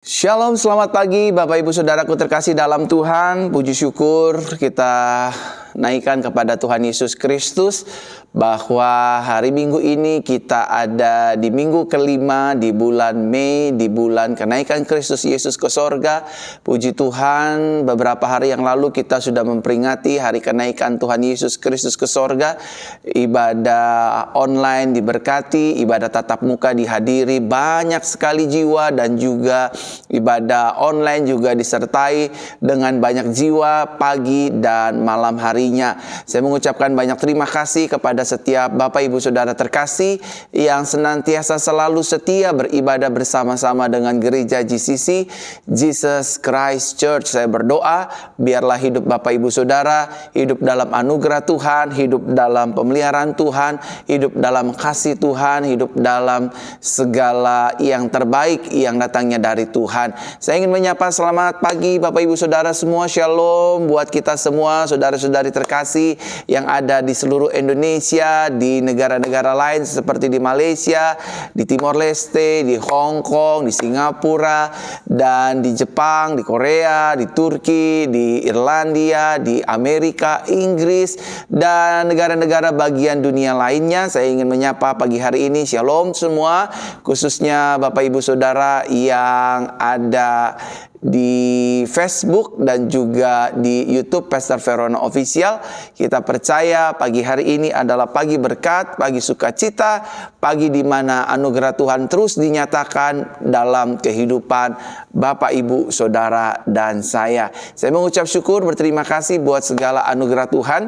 Shalom, selamat pagi Bapak Ibu Saudaraku terkasih dalam Tuhan. Puji syukur kita naikkan kepada Tuhan Yesus Kristus bahwa hari Minggu ini kita ada di minggu kelima di bulan Mei, di bulan kenaikan Kristus Yesus ke sorga. Puji Tuhan, beberapa hari yang lalu kita sudah memperingati hari kenaikan Tuhan Yesus Kristus ke sorga. Ibadah online diberkati, ibadah tatap muka dihadiri banyak sekali jiwa, dan juga ibadah online juga disertai dengan banyak jiwa pagi dan malam harinya. Saya mengucapkan banyak terima kasih kepada setiap Bapak Ibu Saudara terkasih yang senantiasa selalu setia beribadah bersama-sama dengan gereja GCC, Jesus Christ Church. Saya berdoa biarlah hidup Bapak Ibu Saudara hidup dalam anugerah Tuhan, hidup dalam pemeliharaan Tuhan, hidup dalam kasih Tuhan, hidup dalam segala yang terbaik yang datangnya dari Tuhan. Saya ingin menyapa selamat pagi Bapak Ibu Saudara semua. Shalom buat kita semua, saudara-saudari terkasih yang ada di seluruh Indonesia, di negara-negara lain seperti di Malaysia, di Timor Leste, di Hong Kong, di Singapura, dan di Jepang, di Korea, di Turki, di Irlandia, di Amerika, Inggris, dan negara-negara bagian dunia lainnya. Saya ingin menyapa pagi hari ini. Shalom semua, khususnya Bapak Ibu Saudara yang ada di Facebook dan juga di YouTube Pastor Verona Official. Kita percaya pagi hari ini adalah pagi berkat, pagi sukacita, pagi di mana anugerah Tuhan terus dinyatakan dalam kehidupan Bapak Ibu Saudara dan saya. Saya mengucap syukur, berterima kasih buat segala anugerah Tuhan.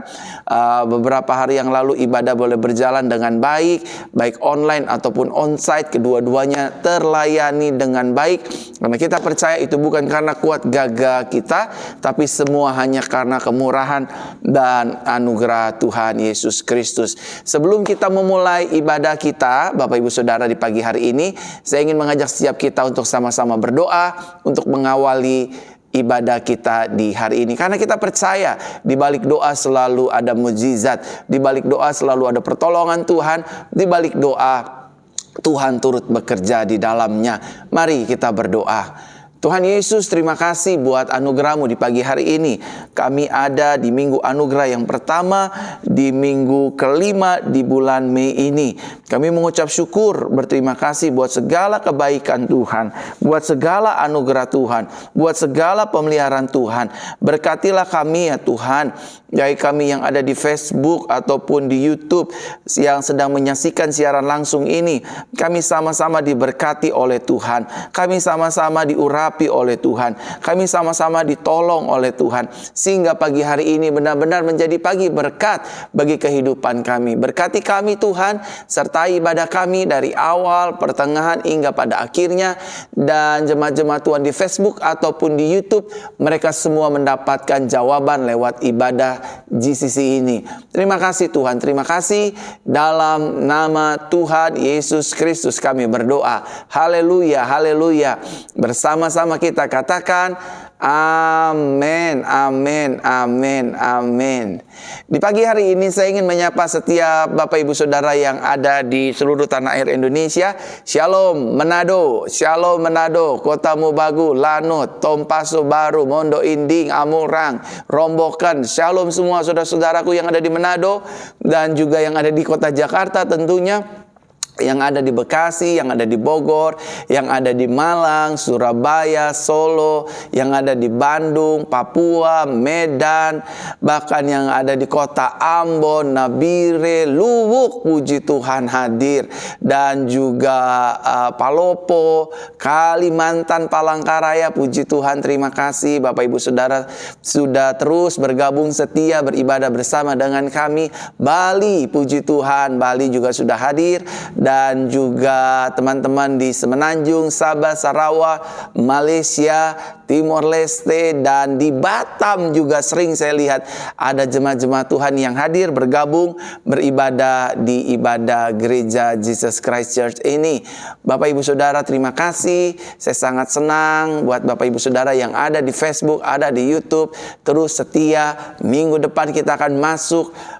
Beberapa hari yang lalu ibadah boleh berjalan dengan baik, baik online ataupun onsite, kedua-duanya terlayani dengan baik. Karena kita percaya itu bukan karena kuat gagah kita, tapi semua hanya karena kemurahan dan anugerah Tuhan Yesus Kristus. Sebelum kita memulai ibadah kita, Bapak Ibu Saudara, di pagi hari ini, saya ingin mengajak setiap kita untuk sama-sama berdoa untuk mengawali ibadah kita di hari ini. Karena kita percaya di balik doa selalu ada mukjizat, di balik doa selalu ada pertolongan Tuhan, di balik doa Tuhan turut bekerja di dalamnya. Mari kita berdoa. Tuhan Yesus, terima kasih buat anugerah-Mu di pagi hari ini. Kami ada di minggu anugerah yang pertama, di minggu kelima di bulan Mei ini. Kami mengucap syukur, berterima kasih buat segala kebaikan Tuhan, buat segala anugerah Tuhan, buat segala pemeliharaan Tuhan. Berkatilah kami ya Tuhan, baik kami yang ada di Facebook ataupun di YouTube yang sedang menyaksikan siaran langsung ini. Kami sama-sama diberkati oleh Tuhan. Kami sama-sama diurapi oleh Tuhan. Kami sama-sama ditolong oleh Tuhan. Sehingga pagi hari ini benar-benar menjadi pagi berkat bagi kehidupan kami. Berkati kami Tuhan, sertai ibadah kami dari awal, pertengahan hingga pada akhirnya. Dan jemaat-jemaat Tuhan di Facebook ataupun di YouTube, mereka semua mendapatkan jawaban lewat ibadah GCC ini. Terima kasih Tuhan, terima kasih. Dalam nama Tuhan Yesus Kristus kami berdoa. Haleluya, haleluya. Bersama-sama kita katakan amin, amin, amin, amin. Di pagi hari ini saya ingin menyapa setiap Bapak Ibu Saudara yang ada di seluruh tanah air Indonesia. Shalom Manado, Shalom Manado, Kota Mubagu, Lanut, Tompaso Baru, Mondo Inding, Amurang, Rombokan. Shalom semua saudara-saudaraku yang ada di Manado dan juga yang ada di Kota Jakarta tentunya, yang ada di Bekasi, yang ada di Bogor, yang ada di Malang, Surabaya, Solo, yang ada di Bandung, Papua, Medan, bahkan yang ada di kota Ambon, Nabire, Luwuk, puji Tuhan hadir, dan juga Palopo, Kalimantan, Palangkaraya, puji Tuhan, terima kasih Bapak Ibu Saudara sudah terus bergabung setia beribadah bersama dengan kami. Bali, puji Tuhan, Bali juga sudah hadir. Dan juga teman-teman di Semenanjung, Sabah, Sarawak, Malaysia, Timor Leste, dan di Batam juga sering saya lihat ada jemaat-jemaat Tuhan yang hadir bergabung beribadah di ibadah gereja Jesus Christ Church ini. Bapak Ibu Saudara, terima kasih. Saya sangat senang buat Bapak Ibu Saudara yang ada di Facebook, ada di YouTube, terus setia. Minggu depan kita akan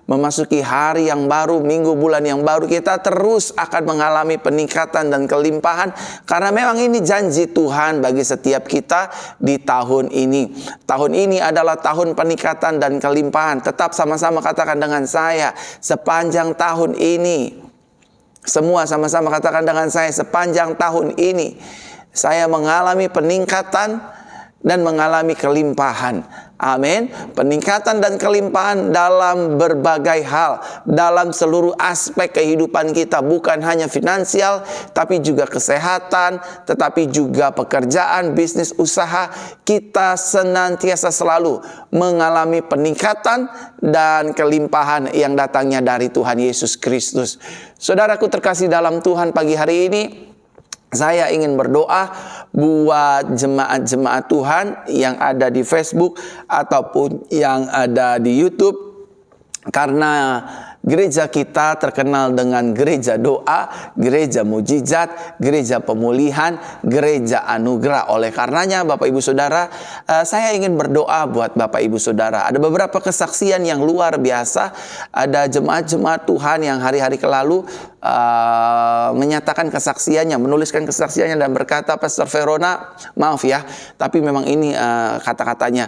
memasuki hari yang baru, minggu bulan yang baru. Kita terus akan akan mengalami peningkatan dan kelimpahan, karena memang ini janji Tuhan bagi setiap kita di tahun ini. Tahun ini adalah tahun peningkatan dan kelimpahan. Tetap sama-sama katakan dengan saya, sepanjang tahun ini. Semua sama-sama katakan dengan saya, sepanjang tahun ini saya mengalami peningkatan dan mengalami kelimpahan. Amin. Peningkatan dan kelimpahan dalam berbagai hal, dalam seluruh aspek kehidupan kita, bukan hanya finansial, tapi juga kesehatan, tetapi juga pekerjaan, bisnis, usaha. Kita senantiasa selalu mengalami peningkatan dan kelimpahan yang datangnya dari Tuhan Yesus Kristus. Saudaraku terkasih dalam Tuhan, pagi hari ini saya ingin berdoa buat jemaat-jemaat Tuhan yang ada di Facebook ataupun yang ada di YouTube, karena gereja kita terkenal dengan gereja doa, gereja mujizat, gereja pemulihan, gereja anugerah. Oleh karenanya Bapak Ibu Saudara, saya ingin berdoa buat Bapak Ibu Saudara. Ada beberapa kesaksian yang luar biasa. Ada jemaat-jemaat Tuhan yang hari-hari lalu menyatakan kesaksiannya, menuliskan kesaksiannya dan berkata, Pastor Verona, maaf ya, tapi memang ini kata-katanya,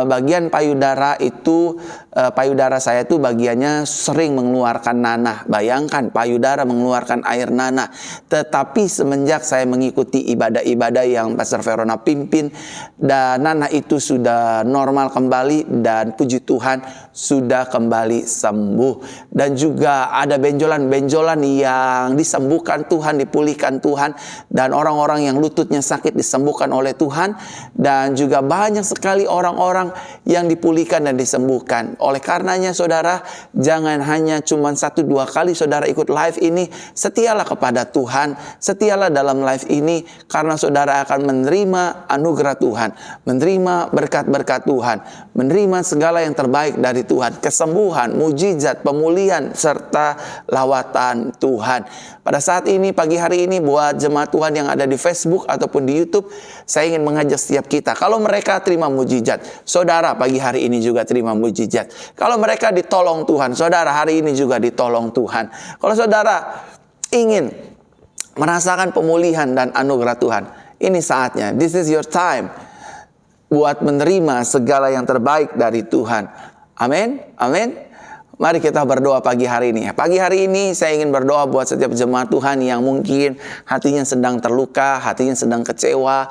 bagian payudara itu, payudara saya itu bagiannya sering mengeluarkan nanah. Bayangkan, payudara mengeluarkan air nanah. Tetapi semenjak saya mengikuti ibadah-ibadah yang Pastor Verona pimpin, dan nanah itu sudah normal kembali, dan puji Tuhan sudah kembali sembuh. Dan juga ada benjolan-benjolan yang disembuhkan Tuhan, dipulihkan Tuhan, dan orang-orang yang lututnya sakit disembuhkan oleh Tuhan, dan juga banyak sekali orang-orang yang dipulihkan dan disembuhkan. Oleh karenanya saudara, jangan hanya cuma 1-2 kali saudara ikut live ini, setialah kepada Tuhan, setialah dalam live ini, karena saudara akan menerima anugerah Tuhan, menerima berkat-berkat Tuhan, menerima segala yang terbaik dari Tuhan, kesembuhan, mujizat, pemulihan, serta lawatan Tuhan. Pada saat ini, pagi hari ini, buat jemaat Tuhan yang ada di Facebook ataupun di YouTube, saya ingin mengajak setiap kita, kalau mereka terima mujizat, saudara pagi hari ini juga terima mujizat. Kalau mereka ditolong Tuhan, saudara hari ini juga ditolong Tuhan. Kalau saudara ingin merasakan pemulihan dan anugerah Tuhan, ini saatnya, this is your time, buat menerima segala yang terbaik dari Tuhan. Amin, amin. Mari kita berdoa pagi hari ini. Pagi hari ini saya ingin berdoa buat setiap jemaat Tuhan yang mungkin hatinya sedang terluka, hatinya sedang kecewa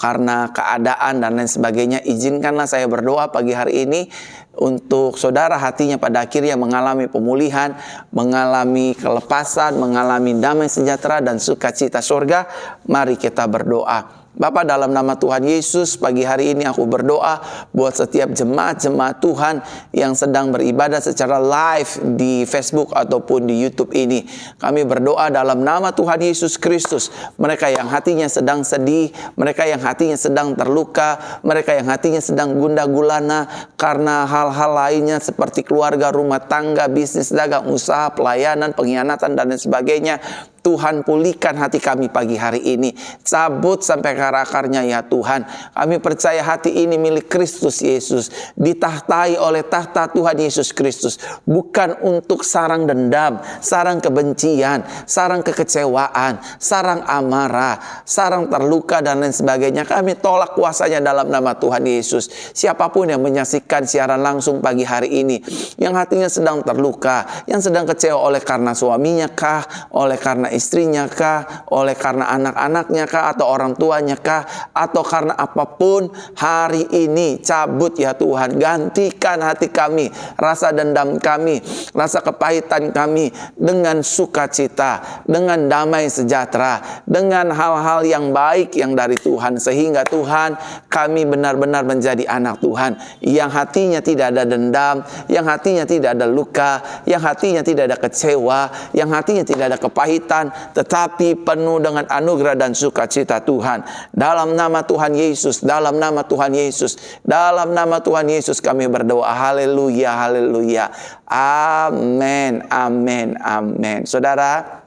karena keadaan dan lain sebagainya. Izinkanlah saya berdoa pagi hari ini untuk saudara hatinya pada akhirnya mengalami pemulihan, mengalami kelepasan, mengalami damai sejahtera dan sukacita surga. Mari kita berdoa. Bapa, dalam nama Tuhan Yesus, pagi hari ini aku berdoa buat setiap jemaat-jemaat Tuhan yang sedang beribadah secara live di Facebook ataupun di YouTube ini. Kami berdoa dalam nama Tuhan Yesus Kristus. Mereka yang hatinya sedang sedih, mereka yang hatinya sedang terluka, mereka yang hatinya sedang gundah gulana karena hal-hal lainnya seperti keluarga, rumah tangga, bisnis, dagang, usaha, pelayanan, pengkhianatan, dan lain sebagainya. Tuhan, pulihkan hati kami pagi hari ini. Cabut sampai ke akarnya ya Tuhan. Kami percaya hati ini milik Kristus Yesus, ditahtai oleh tahta Tuhan Yesus Kristus. Bukan untuk sarang dendam, sarang kebencian, sarang kekecewaan, sarang amarah, sarang terluka dan lain sebagainya. Kami tolak kuasanya dalam nama Tuhan Yesus. Siapapun yang menyaksikan siaran langsung pagi hari ini, yang hatinya sedang terluka, yang sedang kecewa oleh karena suaminya kah, oleh karena istrinya kah, oleh karena anak-anaknya kah, atau orang tuanya kah, atau karena apapun, hari ini cabut ya Tuhan. Gantikan hati kami, rasa dendam kami, rasa kepahitan kami dengan sukacita, dengan damai sejahtera, dengan hal-hal yang baik yang dari Tuhan, sehingga Tuhan, kami benar-benar menjadi anak Tuhan yang hatinya tidak ada dendam, yang hatinya tidak ada luka, yang hatinya tidak ada kecewa, yang hatinya tidak ada kepahitan, tetapi penuh dengan anugerah dan sukacita Tuhan. Dalam nama Tuhan Yesus, dalam nama Tuhan Yesus, dalam nama Tuhan Yesus kami berdoa. Haleluya, haleluya. Amin, amin, amin. Saudara,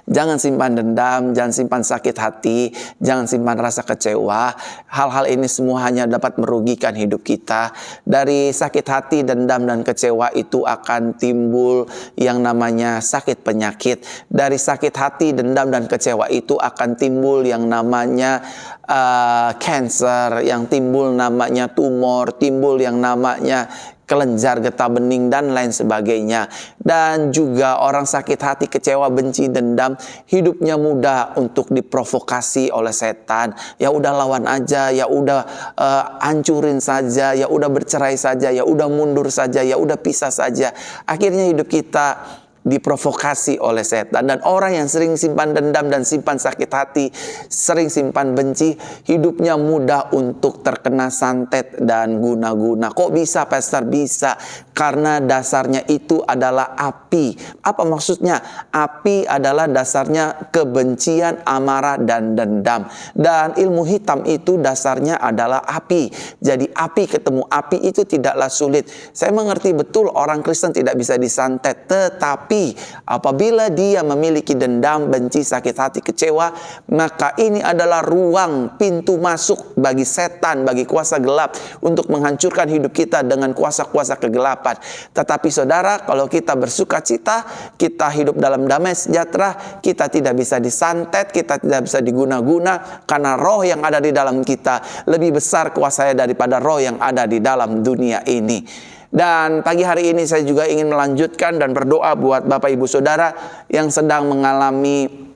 Jangan simpan dendam, jangan simpan sakit hati, jangan simpan rasa kecewa. Hal-hal ini semua hanya dapat merugikan hidup kita. Dari sakit hati, dendam, dan kecewa itu akan timbul yang namanya sakit penyakit. Dari sakit hati, dendam, dan kecewa itu akan timbul yang namanya cancer, yang timbul namanya tumor, timbul yang namanya kelenjar getah bening dan lain sebagainya. Dan juga orang sakit hati, kecewa, benci, dendam, hidupnya mudah untuk diprovokasi oleh setan. Ya udah lawan aja, ya udah hancurin saja, ya udah bercerai saja, ya udah mundur saja, ya udah pisah saja. Akhirnya hidup kita diprovokasi oleh setan. Dan orang yang sering simpan dendam dan simpan sakit hati, sering simpan benci, hidupnya mudah untuk terkena santet dan guna-guna. Kok bisa, Pastor? Bisa karena dasarnya itu adalah api. Apa maksudnya? Api adalah dasarnya kebencian, amarah, dan dendam. Dan ilmu hitam itu dasarnya adalah api. Jadi api ketemu api itu tidaklah sulit. Saya mengerti betul orang Kristen tidak bisa disantet, tetapi apabila dia memiliki dendam, benci, sakit hati, kecewa, maka ini adalah ruang pintu masuk bagi setan, bagi kuasa gelap untuk menghancurkan hidup kita dengan kuasa-kuasa kegelapan. Tetapi saudara, kalau kita bersuka cita, kita hidup dalam damai sejahtera, kita tidak bisa disantet, kita tidak bisa diguna-guna, karena roh yang ada di dalam kita lebih besar kuasanya daripada roh yang ada di dalam dunia ini. Dan pagi hari ini saya juga ingin melanjutkan dan berdoa buat Bapak Ibu Saudara yang sedang mengalami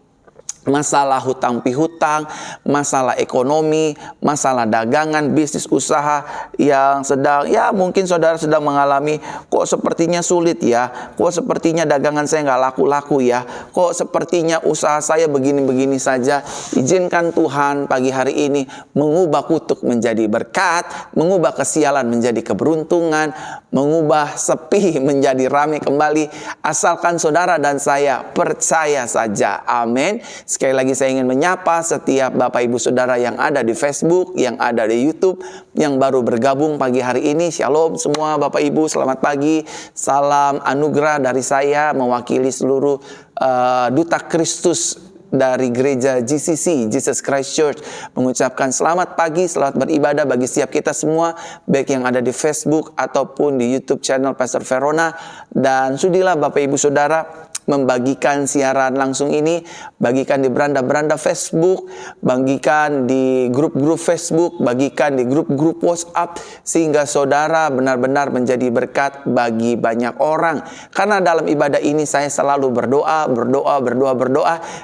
masalah hutang pihutang, masalah ekonomi, masalah dagangan, bisnis usaha yang sedang, ya mungkin saudara sedang mengalami, kok sepertinya sulit ya, kok sepertinya dagangan saya nggak laku-laku ya, kok sepertinya usaha saya begini-begini saja. Izinkan Tuhan pagi hari ini mengubah kutuk menjadi berkat, mengubah kesialan menjadi keberuntungan, mengubah sepi menjadi ramai kembali, asalkan saudara dan saya percaya saja. Amin. Sekali lagi saya ingin menyapa setiap Bapak Ibu Saudara yang ada di Facebook, yang ada di YouTube, yang baru bergabung pagi hari ini. Shalom semua Bapak Ibu, selamat pagi. Salam anugerah dari saya mewakili seluruh Duta Kristus dari gereja GCC, Jesus Christ Church, mengucapkan selamat pagi, selamat beribadah bagi setiap kita semua, baik yang ada di Facebook ataupun di YouTube channel Pastor Verona. Dan sudilah Bapak Ibu Saudara membagikan siaran langsung ini, bagikan di beranda-beranda Facebook, bagikan di grup-grup Facebook, bagikan di grup-grup WhatsApp, sehingga saudara benar-benar menjadi berkat bagi banyak orang. Karena dalam ibadah ini saya selalu berdoa,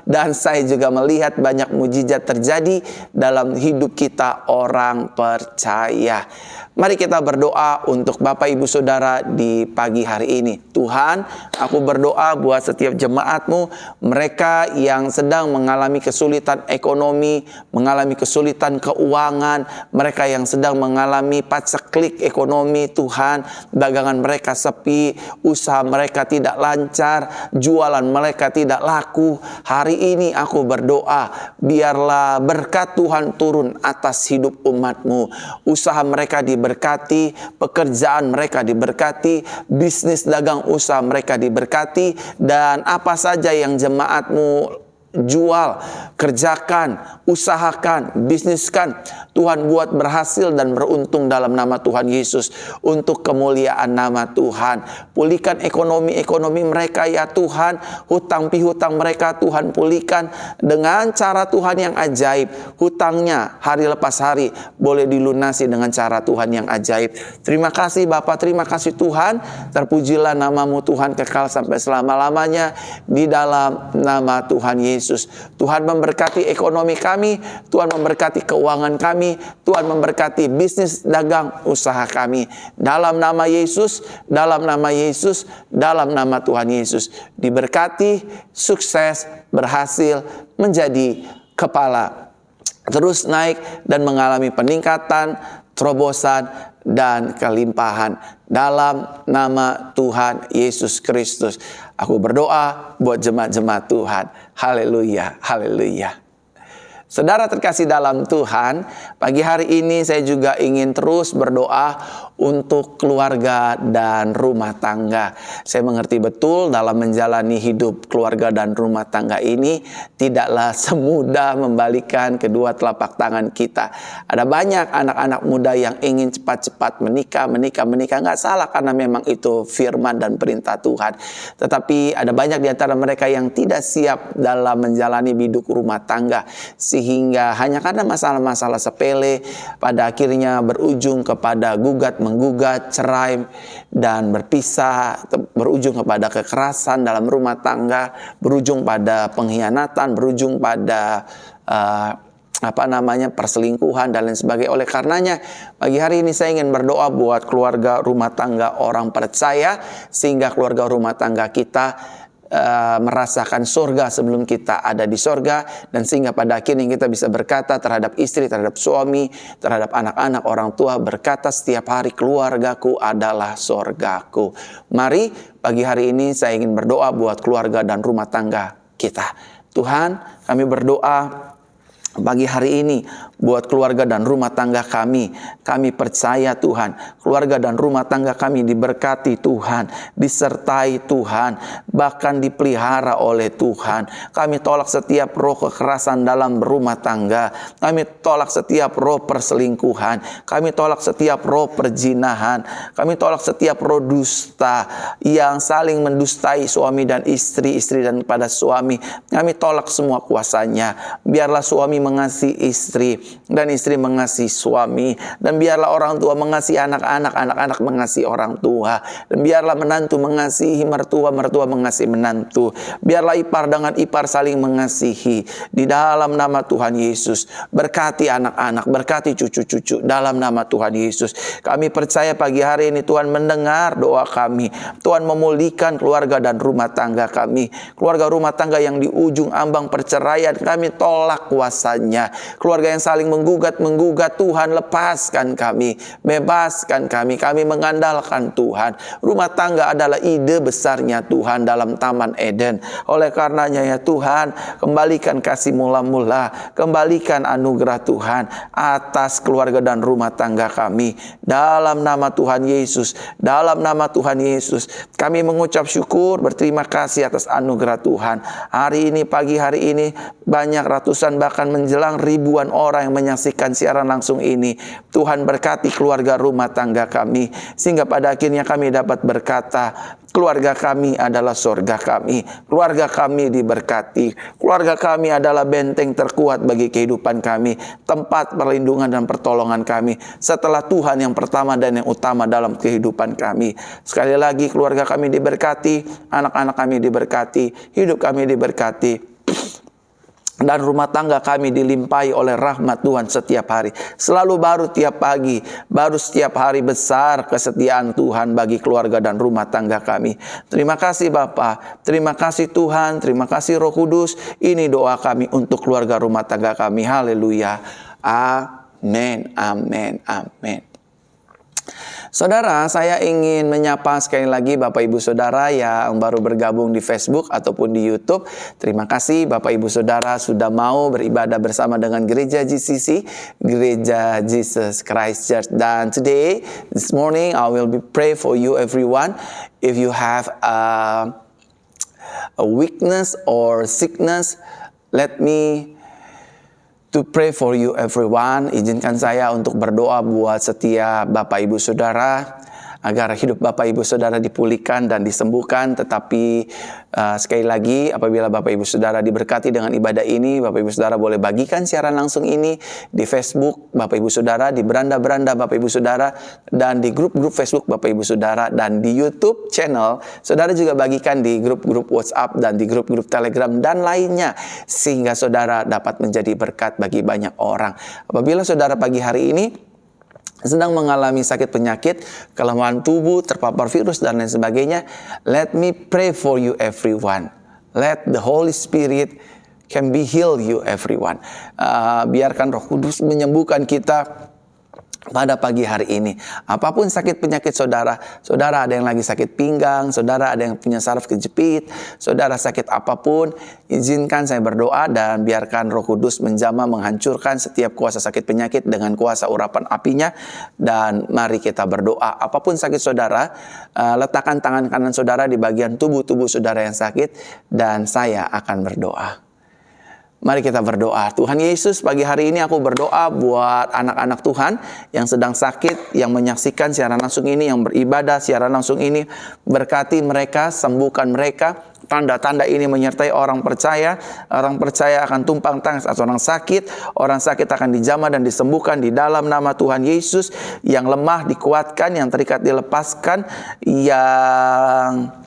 dan saya juga melihat banyak mujizat terjadi dalam hidup kita orang percaya. Mari kita berdoa untuk Bapak Ibu Saudara di pagi hari ini. Tuhan, aku berdoa buat setiap jemaat-Mu, mereka yang sedang mengalami kesulitan ekonomi, mengalami kesulitan keuangan, mereka yang sedang mengalami paceklik ekonomi, Tuhan, dagangan mereka sepi, usaha mereka tidak lancar, jualan mereka tidak laku. Hari ini aku berdoa, biarlah berkat Tuhan turun atas hidup umat-Mu. Usaha mereka diberkati, pekerjaan mereka diberkati, bisnis dagang usaha mereka diberkati, dan apa saja yang jemaat-Mu jual, kerjakan, usahakan, bisniskan, Tuhan buat berhasil dan beruntung dalam nama Tuhan Yesus, untuk kemuliaan nama Tuhan. Pulihkan ekonomi mereka ya Tuhan, hutang pihutang mereka Tuhan pulihkan dengan cara Tuhan yang ajaib. Hutangnya hari lepas hari boleh dilunasi dengan cara Tuhan yang ajaib. Terima kasih Bapa, terima kasih Tuhan, terpujilah namamu Tuhan kekal sampai selama-lamanya, di dalam nama Tuhan Yesus. Tuhan memberkati ekonomi kami, Tuhan memberkati keuangan kami, Tuhan memberkati bisnis dagang usaha kami. Dalam nama Yesus, dalam nama Yesus, dalam nama Tuhan Yesus. Diberkati, sukses, berhasil, menjadi kepala, terus naik dan mengalami peningkatan, terobosan, dan kelimpahan. Dalam nama Tuhan Yesus Kristus, aku berdoa buat jemaat-jemaat Tuhan. Haleluya, haleluya. Saudara terkasih dalam Tuhan, pagi hari ini saya juga ingin terus berdoa untuk keluarga dan rumah tangga. Saya mengerti betul dalam menjalani hidup keluarga dan rumah tangga ini tidaklah semudah membalikan kedua telapak tangan kita. Ada banyak anak-anak muda yang ingin cepat-cepat menikah. Nggak salah karena memang itu firman dan perintah Tuhan. Tetapi ada banyak di antara mereka yang tidak siap dalam menjalani hidup rumah tangga. Sehingga hanya karena masalah-masalah sepele pada akhirnya berujung kepada menggugat, cerai dan berpisah, berujung kepada kekerasan dalam rumah tangga, berujung pada pengkhianatan, berujung pada perselingkuhan dan lain sebagainya. Oleh karenanya pagi hari ini saya ingin berdoa buat keluarga rumah tangga orang percaya, sehingga keluarga rumah tangga kita merasakan surga sebelum kita ada di surga, dan sehingga pada akhirnya kita bisa berkata terhadap istri, terhadap suami, terhadap anak-anak, orang tua, berkata setiap hari, keluargaku adalah surgaku. Mari pagi hari ini saya ingin berdoa buat keluarga dan rumah tangga kita. Tuhan, kami berdoa pagi hari ini buat keluarga dan rumah tangga kami. Kami percaya Tuhan, keluarga dan rumah tangga kami diberkati Tuhan, disertai Tuhan, bahkan dipelihara oleh Tuhan. Kami tolak setiap roh kekerasan dalam rumah tangga. Kami tolak setiap roh perselingkuhan. Kami tolak setiap roh perzinahan. Kami tolak setiap roh dusta yang saling mendustai suami dan istri, istri dan pada suami. Kami tolak semua kuasanya. Biarlah suami mengasihi istri dan istri mengasihi suami, dan biarlah orang tua mengasihi anak-anak, anak-anak mengasihi orang tua, dan biarlah menantu mengasihi mertua, mertua mengasihi menantu. Biarlah ipar dengan ipar saling mengasihi di dalam nama Tuhan Yesus. Berkati anak-anak, berkati cucu-cucu dalam nama Tuhan Yesus. Kami percaya pagi hari ini Tuhan mendengar doa kami. Tuhan memulihkan keluarga dan rumah tangga kami. Keluarga rumah tangga yang di ujung ambang perceraian, kami tolak kuasanya. Keluarga yang saling menggugat, Tuhan lepaskan kami, bebaskan kami. Kami mengandalkan Tuhan. Rumah tangga adalah ide besarnya Tuhan dalam Taman Eden. Oleh karenanya ya Tuhan, kembalikan kasih mula-mula, kembalikan anugerah Tuhan atas keluarga dan rumah tangga kami. Dalam nama Tuhan Yesus, dalam nama Tuhan Yesus, kami mengucap syukur, berterima kasih atas anugerah Tuhan. Hari ini, pagi hari ini, banyak ratusan bahkan menjelang ribuan orang yang menyaksikan siaran langsung ini. Tuhan berkati keluarga rumah tangga kami, sehingga pada akhirnya kami dapat berkata, keluarga kami adalah surga kami. Keluarga kami diberkati. Keluarga kami adalah benteng terkuat bagi kehidupan kami, tempat perlindungan dan pertolongan kami setelah Tuhan yang pertama dan yang utama dalam kehidupan kami. Sekali lagi, keluarga kami diberkati, anak-anak kami diberkati, hidup kami diberkati, dan rumah tangga kami dilimpahi oleh rahmat Tuhan setiap hari. Selalu baru tiap pagi, baru setiap hari besar kesetiaan Tuhan bagi keluarga dan rumah tangga kami. Terima kasih Bapa, terima kasih Tuhan, terima kasih Roh Kudus. Ini doa kami untuk keluarga rumah tangga kami. Haleluya. Amin, amin, amin. Saudara, saya ingin menyapa sekali lagi Bapak Ibu Saudara yang baru bergabung di Facebook ataupun di YouTube. Terima kasih Bapak Ibu Saudara sudah mau beribadah bersama dengan Gereja GCC, Gereja Jesus Christ Church. Dan this morning, I will be pray for you everyone. If you have a weakness or sickness, let me to pray for you everyone. Izinkan saya untuk berdoa buat setiap Bapak Ibu Saudara, agar hidup Bapak Ibu Saudara dipulihkan dan disembuhkan. Tetapi sekali lagi, apabila Bapak Ibu Saudara diberkati dengan ibadah ini, Bapak Ibu Saudara boleh bagikan siaran langsung ini di Facebook Bapak Ibu Saudara, di beranda-beranda Bapak Ibu Saudara, dan di grup-grup Facebook Bapak Ibu Saudara, dan di YouTube channel Saudara juga bagikan di grup-grup WhatsApp dan di grup-grup Telegram dan lainnya, sehingga Saudara dapat menjadi berkat bagi banyak orang. Apabila Saudara pagi hari ini sedang mengalami sakit penyakit, kelemahan tubuh, terpapar virus dan lain sebagainya, let me pray for you everyone. Let the Holy Spirit can be heal you everyone. Biarkan Roh Kudus menyembuhkan kita pada pagi hari ini. Apapun sakit penyakit saudara, saudara ada yang lagi sakit pinggang, saudara ada yang punya saraf kejepit, saudara sakit apapun, izinkan saya berdoa dan biarkan Roh Kudus menjamah menghancurkan setiap kuasa sakit penyakit dengan kuasa urapan apinya. Dan mari kita berdoa. Apapun sakit saudara, letakkan tangan kanan saudara di bagian tubuh saudara yang sakit dan saya akan berdoa. Mari kita berdoa. Tuhan Yesus, pagi hari ini aku berdoa buat anak-anak Tuhan yang sedang sakit, yang menyaksikan siaran langsung ini, yang beribadah siaran langsung ini. Berkati mereka, sembuhkan mereka. Tanda-tanda ini menyertai orang percaya. Orang percaya akan tumpang tangis atas orang sakit. Orang sakit akan dijamah dan disembuhkan di dalam nama Tuhan Yesus. Yang lemah dikuatkan, yang terikat dilepaskan, yang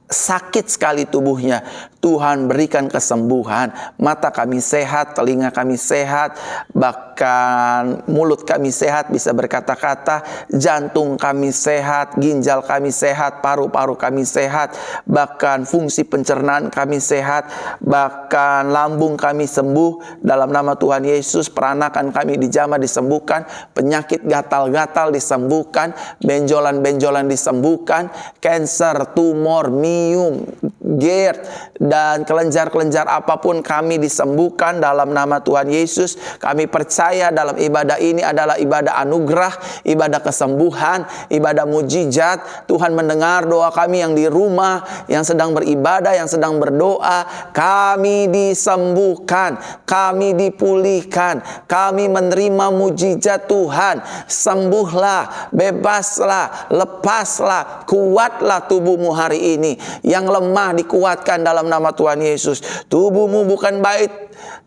sakit sekali tubuhnya, Tuhan berikan kesembuhan. Mata kami sehat, telinga kami sehat, bahkan mulut kami sehat, bisa berkata-kata, jantung kami sehat, ginjal kami sehat, paru-paru kami sehat, bahkan fungsi pencernaan kami sehat, bahkan lambung kami sembuh dalam nama Tuhan Yesus. Peranakan kami dijamah disembuhkan, penyakit gatal-gatal disembuhkan, benjolan-benjolan disembuhkan, kanker, tumor, GERD dan kelenjar-kelenjar apapun kami disembuhkan dalam nama Tuhan Yesus. Kami percaya dalam ibadah ini adalah ibadah anugerah, ibadah kesembuhan, ibadah mujizat. Tuhan mendengar doa kami yang di rumah, yang sedang beribadah, yang sedang berdoa. Kami disembuhkan, kami dipulihkan, kami menerima mujizat Tuhan. Sembuhlah, bebaslah, lepaslah, kuatlah tubuhmu hari ini. Yang lemah dikuatkan dalam nama Tuhan Yesus. Tubuhmu bukan bait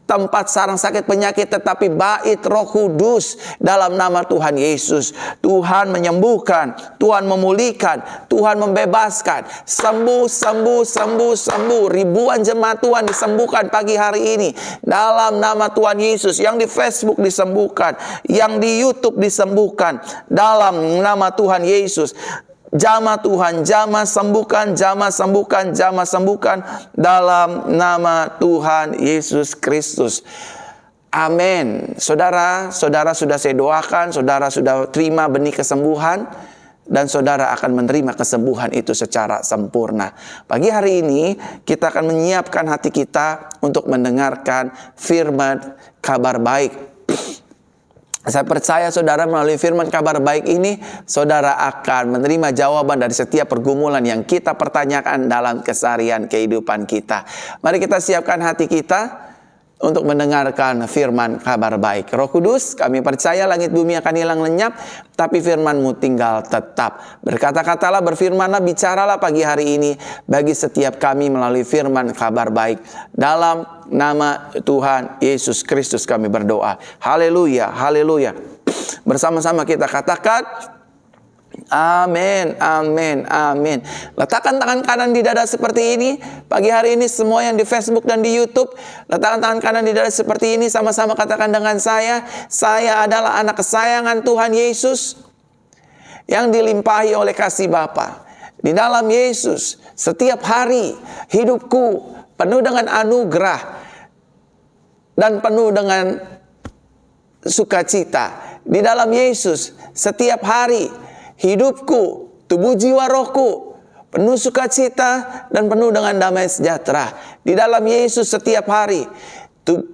tempat sarang sakit penyakit, tetapi bait Roh Kudus dalam nama Tuhan Yesus. Tuhan menyembuhkan, Tuhan memulihkan, Tuhan membebaskan. Sembuh, sembuh, sembuh, sembuh. Ribuan jemaat Tuhan disembuhkan pagi hari ini dalam nama Tuhan Yesus. Yang di Facebook disembuhkan, yang di YouTube disembuhkan dalam nama Tuhan Yesus. Jamah Tuhan, jamah sembuhkan, jamah sembuhkan, jamah sembuhkan dalam nama Tuhan Yesus Kristus. Amin. Saudara sudah saya doakan, saudara sudah terima benih kesembuhan, dan saudara akan menerima kesembuhan itu secara sempurna. Pagi hari ini kita akan menyiapkan hati kita untuk mendengarkan firman kabar baik. Saya percaya saudara melalui firman kabar baik ini, saudara akan menerima jawaban dari setiap pergumulan yang kita pertanyakan dalam keseharian kehidupan kita. Mari kita siapkan hati kita untuk mendengarkan firman kabar baik. Roh Kudus, kami percaya langit bumi akan hilang lenyap, tapi firman-Mu tinggal tetap. Berkata-katalah, berfirmanlah, bicaralah pagi hari ini bagi setiap kami melalui firman kabar baik. Dalam nama Tuhan Yesus Kristus kami berdoa. Haleluya, haleluya. Bersama-sama kita katakan, amin, amin, amin. Letakkan tangan kanan di dada seperti ini. Pagi hari ini semua yang di Facebook dan di YouTube, letakkan tangan kanan di dada seperti ini. Sama-sama katakan dengan saya. Saya adalah anak kesayangan Tuhan Yesus yang dilimpahi oleh kasih Bapa. Di dalam Yesus, setiap hari hidupku penuh dengan anugerah dan penuh dengan sukacita. Di dalam Yesus, setiap hari hidupku, tubuh jiwa rohku penuh sukacita dan penuh dengan damai sejahtera. Di dalam Yesus setiap hari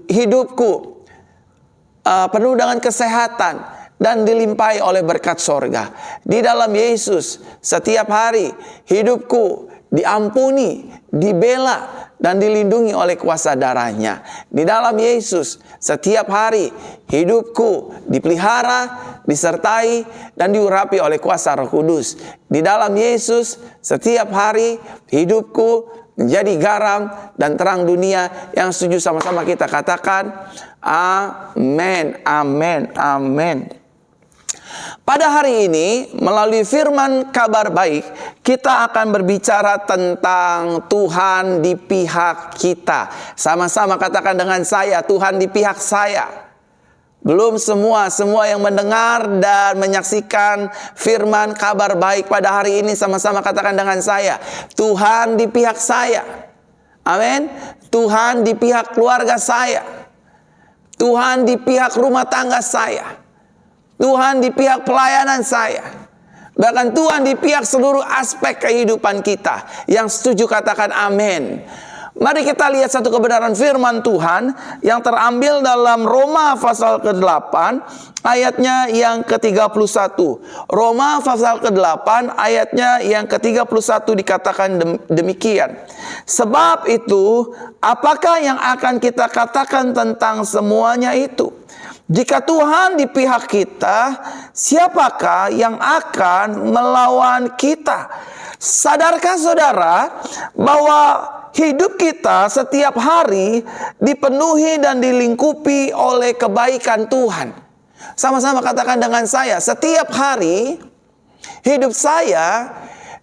hidupku penuh dengan kesehatan dan dilimpahi oleh berkat sorga. Di dalam Yesus setiap hari hidupku diampuni, dibela dan dilindungi oleh kuasa darah-Nya. Di dalam Yesus setiap hari hidupku dipelihara, disertai dan diurapi oleh kuasa Roh Kudus. Di dalam Yesus setiap hari hidupku menjadi garam dan terang dunia. Yang setuju sama-sama kita katakan amin, amin, amin. Pada hari ini melalui firman kabar baik, kita akan berbicara tentang Tuhan di pihak kita. Sama-sama katakan dengan saya, Tuhan di pihak saya. Belum semua yang mendengar dan menyaksikan firman kabar baik pada hari ini, sama-sama katakan dengan saya, Tuhan di pihak saya. Amin. Tuhan di pihak keluarga saya. Tuhan di pihak rumah tangga saya. Tuhan di pihak pelayanan saya. Bahkan Tuhan di pihak seluruh aspek kehidupan kita. Yang setuju katakan amin. Mari kita lihat satu kebenaran firman Tuhan yang terambil dalam Roma pasal ke-8 ayatnya yang ke-31. Roma pasal ke-8 ayatnya yang ke-31 dikatakan demikian. Sebab itu, apakah yang akan kita katakan tentang semuanya itu? Jika Tuhan di pihak kita, siapakah yang akan melawan kita? Sadarkah saudara bahwa hidup kita setiap hari dipenuhi dan dilingkupi oleh kebaikan Tuhan? Sama-sama katakan dengan saya, setiap hari hidup saya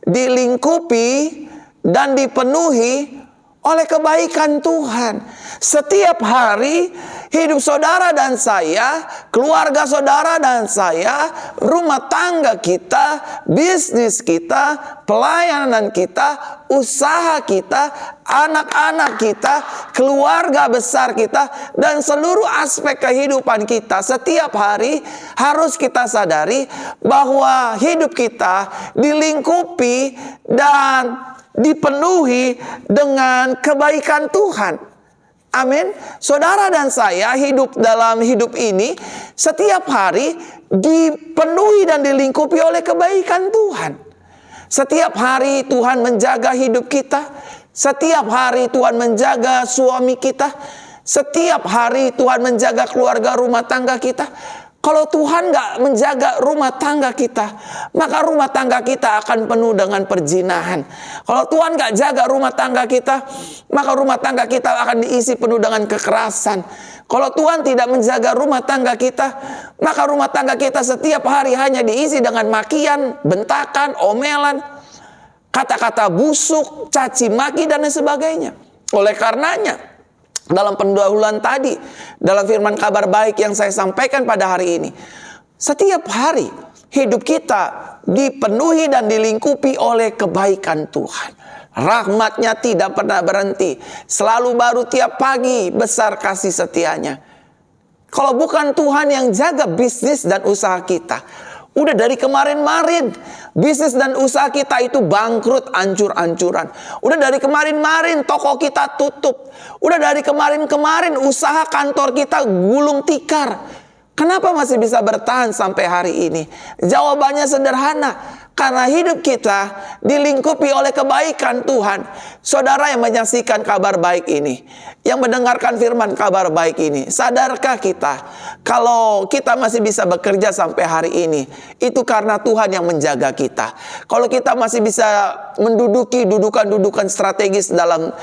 dilingkupi dan dipenuhi oleh kebaikan Tuhan. Setiap hari hidup saudara dan saya, keluarga saudara dan saya, rumah tangga kita, bisnis kita, pelayanan kita, usaha kita, anak-anak kita, keluarga besar kita, dan seluruh aspek kehidupan kita. Setiap hari harus kita sadari bahwa hidup kita dilingkupi dan dipenuhi dengan kebaikan Tuhan. Amin. Saudara dan saya hidup dalam hidup ini setiap hari dipenuhi dan dilingkupi oleh kebaikan Tuhan. Setiap hari Tuhan menjaga hidup kita. Setiap hari Tuhan menjaga suami kita. Setiap hari Tuhan menjaga keluarga rumah tangga kita. Kalau Tuhan gak menjaga rumah tangga kita, maka rumah tangga kita akan penuh dengan perzinahan. Kalau Tuhan gak jaga rumah tangga kita, maka rumah tangga kita akan diisi penuh dengan kekerasan. Kalau Tuhan tidak menjaga rumah tangga kita, maka rumah tangga kita setiap hari hanya diisi dengan makian, bentakan, omelan, kata-kata busuk, caci maki, dan sebagainya. Oleh karenanya, dalam pendahuluan tadi, dalam firman kabar baik yang saya sampaikan pada hari ini, setiap hari hidup kita dipenuhi dan dilingkupi oleh kebaikan Tuhan. Rahmatnya tidak pernah berhenti, selalu baru tiap pagi, besar kasih setianya. Kalau bukan Tuhan yang jaga bisnis dan usaha kita, udah dari kemarin-marin bisnis dan usaha kita itu bangkrut, ancur-ancuran. Udah dari kemarin-marin toko kita tutup. Udah dari kemarin-kemarin usaha kantor kita gulung tikar. Kenapa masih bisa bertahan sampai hari ini? Jawabannya sederhana. Karena hidup kita dilingkupi oleh kebaikan Tuhan. Saudara yang menyaksikan kabar baik ini, yang mendengarkan firman kabar baik ini, sadarkah kita kalau kita masih bisa bekerja sampai hari ini, itu karena Tuhan yang menjaga kita. Kalau kita masih bisa menduduki dudukan-dudukan strategis dalam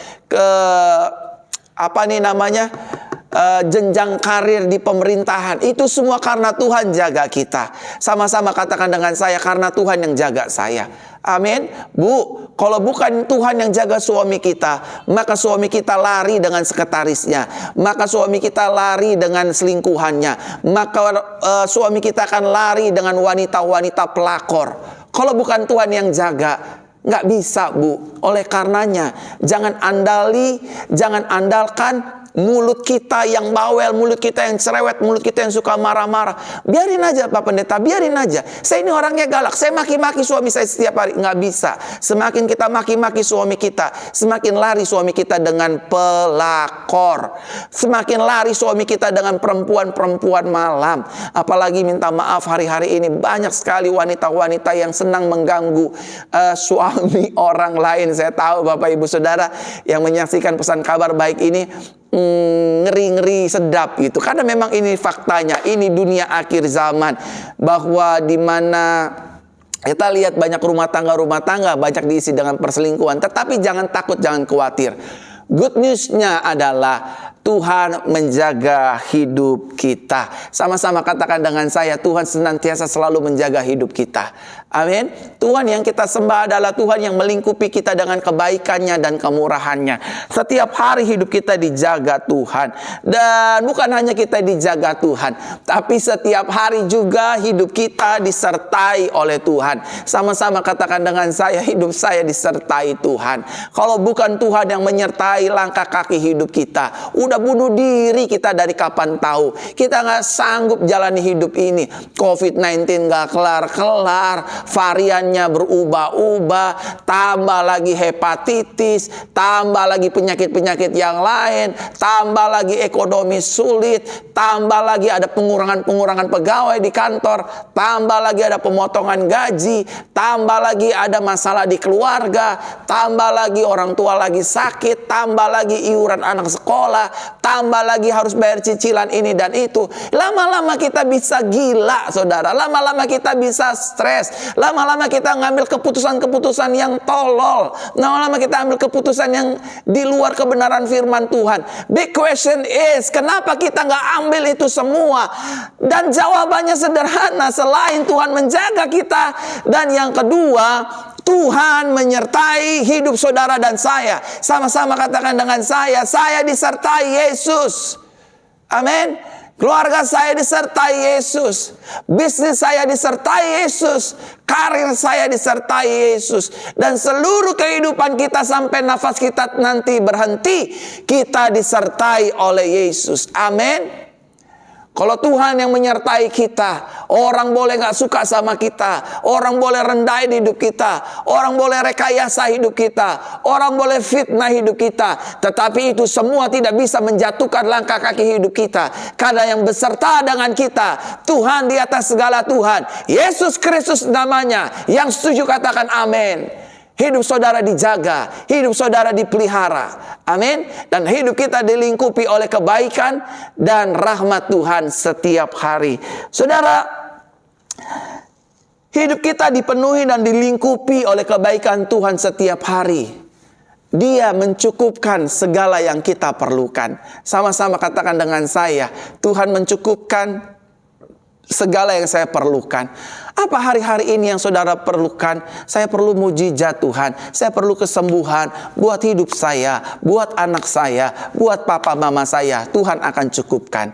jenjang karir di pemerintahan, itu semua karena Tuhan jaga kita. Sama-sama katakan dengan saya, karena Tuhan yang jaga saya. Amin. Bu, kalau bukan Tuhan yang jaga suami kita, maka suami kita lari dengan sekretarisnya, maka suami kita lari dengan selingkuhannya, maka suami kita akan lari dengan wanita-wanita pelakor. Kalau bukan Tuhan yang jaga, nggak bisa, Bu. Oleh karenanya, jangan andalkan mulut kita yang bawel, mulut kita yang cerewet, mulut kita yang suka marah-marah. Biarin aja Pak Pendeta, biarin aja. Saya ini orangnya galak, saya maki-maki suami saya setiap hari. Nggak bisa. Semakin kita maki-maki suami kita, semakin lari suami kita dengan pelakor. Semakin lari suami kita dengan perempuan-perempuan malam. Apalagi minta maaf, hari-hari ini banyak sekali wanita-wanita yang senang mengganggu suami orang lain. Saya tahu Bapak Ibu Saudara yang menyaksikan pesan kabar baik ini ngeri-ngeri sedap gitu, karena memang ini faktanya, ini dunia akhir zaman, bahwa di mana kita lihat banyak rumah tangga banyak diisi dengan perselingkuhan. Tetapi jangan takut, jangan khawatir. Good news-nya adalah Tuhan menjaga hidup kita. Sama-sama katakan dengan saya, Tuhan senantiasa selalu menjaga hidup kita. Amin. Tuhan yang kita sembah adalah Tuhan yang melingkupi kita dengan kebaikannya dan kemurahannya. Setiap hari hidup kita dijaga Tuhan. Dan bukan hanya kita dijaga Tuhan, tapi setiap hari juga hidup kita disertai oleh Tuhan. Sama-sama katakan dengan saya, hidup saya disertai Tuhan. Kalau bukan Tuhan yang menyertai langkah kaki hidup kita, udah bunuh diri kita dari kapan tahu. Kita nggak sanggup jalani hidup ini. COVID-19 nggak kelar-kelar, variannya berubah-ubah, tambah lagi hepatitis, tambah lagi penyakit-penyakit yang lain, tambah lagi ekonomi sulit, tambah lagi ada pengurangan pegawai di kantor, tambah lagi ada pemotongan gaji, tambah lagi ada masalah di keluarga, tambah lagi orang tua lagi sakit, tambah lagi iuran anak sekolah, tambah lagi harus bayar cicilan ini dan itu. Lama-lama kita bisa gila, saudara. Lama-lama kita bisa stres. Lama-lama kita ngambil keputusan-keputusan yang tolol. Lama-lama kita ambil keputusan yang di luar kebenaran firman Tuhan. Big question is, kenapa kita nggak ambil itu semua? Dan jawabannya sederhana, selain Tuhan menjaga kita, dan yang kedua, Tuhan menyertai hidup saudara dan saya. Sama-sama katakan dengan saya disertai Yesus. Amin. Keluarga saya disertai Yesus. Bisnis saya disertai Yesus. Karir saya disertai Yesus. Dan seluruh kehidupan kita sampai nafas kita nanti berhenti, kita disertai oleh Yesus. Amin. Kalau Tuhan yang menyertai kita, orang boleh gak suka sama kita, orang boleh rendahin hidup kita, orang boleh rekayasa hidup kita, orang boleh fitnah hidup kita, tetapi itu semua tidak bisa menjatuhkan langkah kaki hidup kita. Karena yang beserta dengan kita, Tuhan di atas segala Tuhan, Yesus Kristus namanya. Yang setuju katakan amin. Hidup saudara dijaga, hidup saudara dipelihara. Amin. Dan hidup kita dilingkupi oleh kebaikan dan rahmat Tuhan setiap hari. Saudara, hidup kita dipenuhi dan dilingkupi oleh kebaikan Tuhan setiap hari. Dia mencukupkan segala yang kita perlukan. Sama-sama katakan dengan saya, Tuhan mencukupkan segala yang saya perlukan. Apa hari-hari ini yang saudara perlukan? Saya perlu mujizat Tuhan. Saya perlu kesembuhan buat hidup saya, buat anak saya, buat papa mama saya. Tuhan akan cukupkan.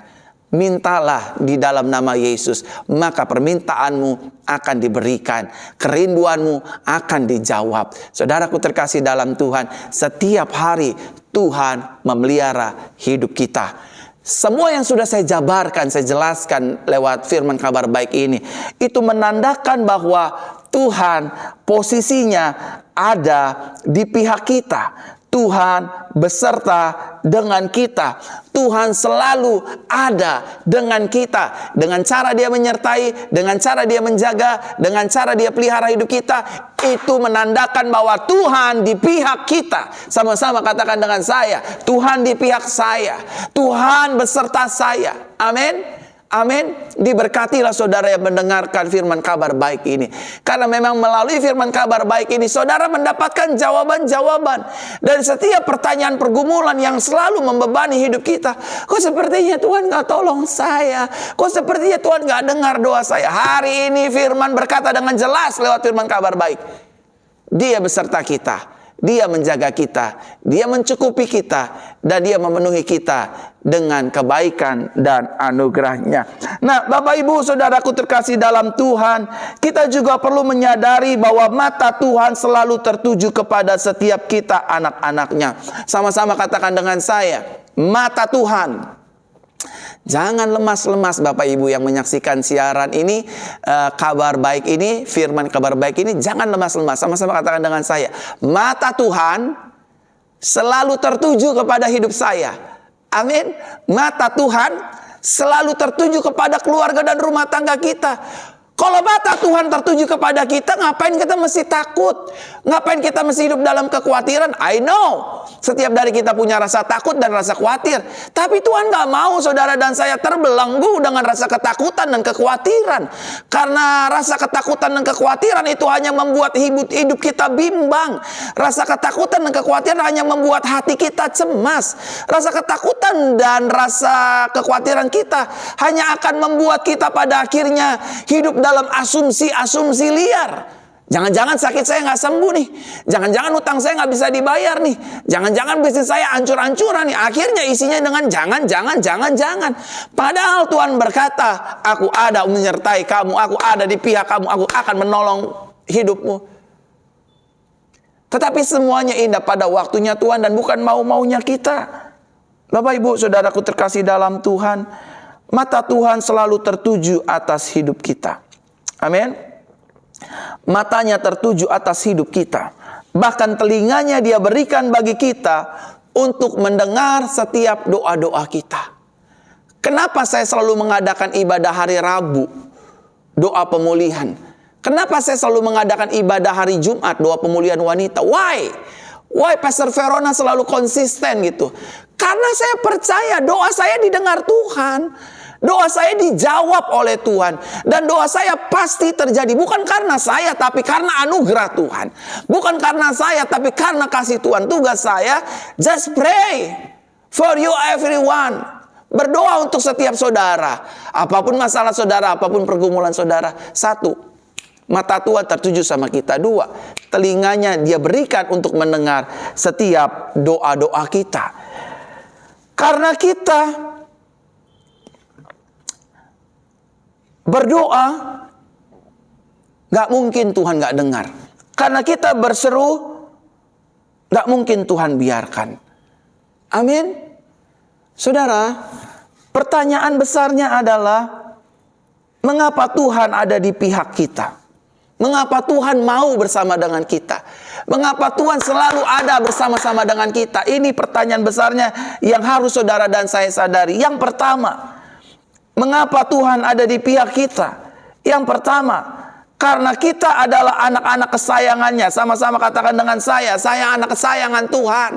Mintalah di dalam nama Yesus, maka permintaanmu akan diberikan. Kerinduanmu akan dijawab. Saudaraku terkasih dalam Tuhan, setiap hari Tuhan memelihara hidup kita. Semua yang sudah saya jabarkan, saya jelaskan lewat firman kabar baik ini, itu menandakan bahwa Tuhan posisinya ada di pihak kita. Tuhan beserta dengan kita. Tuhan selalu ada dengan kita. Dengan cara Dia menyertai, dengan cara Dia menjaga, dengan cara Dia pelihara hidup kita, itu menandakan bahwa Tuhan di pihak kita. Sama-sama katakan dengan saya, Tuhan di pihak saya. Tuhan beserta saya. Amin. Amin. Diberkatilah saudara yang mendengarkan firman kabar baik ini. Karena memang melalui firman kabar baik ini, saudara mendapatkan jawaban-jawaban dari setiap pertanyaan pergumulan yang selalu membebani hidup kita. Kok sepertinya Tuhan gak tolong saya? Kok sepertinya Tuhan gak dengar doa saya? Hari ini firman berkata dengan jelas lewat firman kabar baik, Dia beserta kita. Dia menjaga kita, Dia mencukupi kita, dan Dia memenuhi kita dengan kebaikan dan anugerah-Nya. Nah, Bapak Ibu saudaraku terkasih dalam Tuhan, kita juga perlu menyadari bahwa mata Tuhan selalu tertuju kepada setiap kita anak-anak-Nya. Sama-sama katakan dengan saya, mata Tuhan. Jangan lemas-lemas Bapak Ibu yang menyaksikan siaran ini, kabar baik ini, firman kabar baik ini, jangan lemas-lemas. Sama-sama katakan dengan saya, mata Tuhan selalu tertuju kepada hidup saya. Amin. Mata Tuhan selalu tertuju kepada keluarga dan rumah tangga kita. Kalau mata Tuhan tertuju kepada kita, ngapain kita mesti takut? Ngapain kita mesti hidup dalam kekhawatiran? I know, setiap dari kita punya rasa takut dan rasa khawatir. Tapi Tuhan gak mau saudara dan saya terbelenggu dengan rasa ketakutan dan kekhawatiran. Karena rasa ketakutan dan kekhawatiran itu hanya membuat hidup kita bimbang. Rasa ketakutan dan kekhawatiran hanya membuat hati kita cemas. Rasa ketakutan dan rasa kekhawatiran kita hanya akan membuat kita pada akhirnya hidup dalam asumsi-asumsi liar. Jangan-jangan sakit saya nggak sembuh nih. Jangan-jangan utang saya nggak bisa dibayar nih. Jangan-jangan bisnis saya hancur-hancuran nih. Akhirnya isinya dengan jangan. Padahal Tuhan berkata, aku ada menyertai kamu, aku ada di pihak kamu, aku akan menolong hidupmu. Tetapi semuanya indah pada waktunya Tuhan dan bukan mau-maunya kita. Bapak Ibu Saudaraku terkasih dalam Tuhan, mata Tuhan selalu tertuju atas hidup kita. Amin. Matanya tertuju atas hidup kita. Bahkan telinganya Dia berikan bagi kita untuk mendengar setiap doa-doa kita. Kenapa saya selalu mengadakan ibadah hari Rabu, doa pemulihan? Kenapa saya selalu mengadakan ibadah hari Jumat, doa pemulihan wanita? Why Pastor Verona selalu konsisten gitu? Karena saya percaya doa saya didengar Tuhan. Doa saya dijawab oleh Tuhan. Dan doa saya pasti terjadi. Bukan karena saya, tapi karena anugerah Tuhan. Bukan karena saya, tapi karena kasih Tuhan. Tugas saya, just pray for you everyone. Berdoa untuk setiap saudara. Apapun masalah saudara, apapun pergumulan saudara. 1, mata Tuhan tertuju sama kita. 2, telinganya Dia berikan untuk mendengar setiap doa-doa kita. Karena kita berdoa, gak mungkin Tuhan gak dengar. Karena kita berseru, gak mungkin Tuhan biarkan. Amin. Saudara, pertanyaan besarnya adalah, mengapa Tuhan ada di pihak kita? Mengapa Tuhan mau bersama dengan kita? Mengapa Tuhan selalu ada bersama-sama dengan kita? Ini pertanyaan besarnya yang harus saudara dan saya sadari. Yang pertama, mengapa Tuhan ada di pihak kita? Yang pertama, karena kita adalah anak-anak kesayangannya. Sama-sama katakan dengan saya anak kesayangan Tuhan.